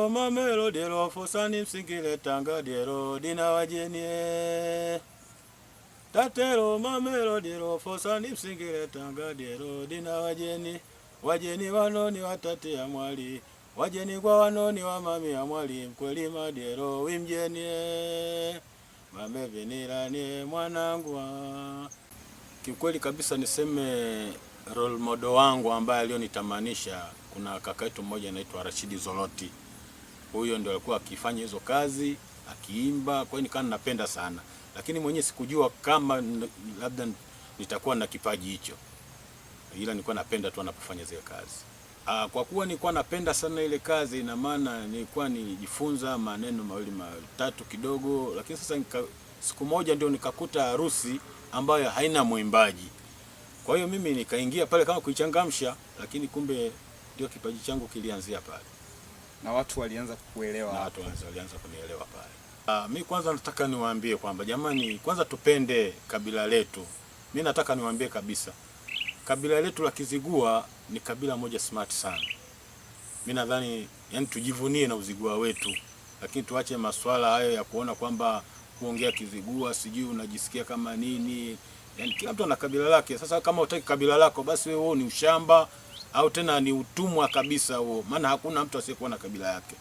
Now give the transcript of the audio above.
Tatero mamelo dero fosani msingile tanga dero dina wajenie. Tatero mamelo dero fosani msingile tanga dero dina wajeni. Wajeni wanoni watati ya mwali. Wajeni kwa wanoni wa mami ya mwali. Mkweli madero wimjenie. Mame vinirani mwanangu. Kiukweli kabisa niseme role model wangu ambaye alionitamanisha, kuna kaka yetu mmoja anaitwa Rashidi Zoloti. Huyo ndio alikuwa akifanya hizo kazi, akiimba, kwa hiyo nikawa napenda sana. Lakini mwenyewe sikujua kama labda nitakuwa na kipaji hicho. Ila nilikuwa napenda tu anapofanya zile kazi. Kwa kuwa nilikuwa napenda sana ile kazi, ina maana nilikuwa nijifunza maneno mawili matatu kidogo, lakini sasa siku moja ndio nikakuta harusi ambayo haina mwimbaji. Kwa hiyo mimi nikaingia pale kama kuichangamsha, lakini kumbe ndio kipaji changu kilianzia pale. Na watu walianza kukuelewa. Na watu walianza kunielewa pale. Mimi kwanza nataka niwaambie kwamba jamani, kwanza tupende kabila letu. Mimi nataka niwaambie kabisa, kabila letu la Kizigua ni kabila moja smart sana. Mimi nadhani yani tujivunie na Uzigua wetu, lakini tuache masuala hayo ya kuona kwamba kuongea Kizigua sijui unajisikia kama nini. Yani kila mtu ana kabila lake. Sasa kama hutaki kabila lako, basi wewe ni ushamba au tena ni utumwa kabisa huo. Maana hakuna mtu asiyekuwa na kabila yake.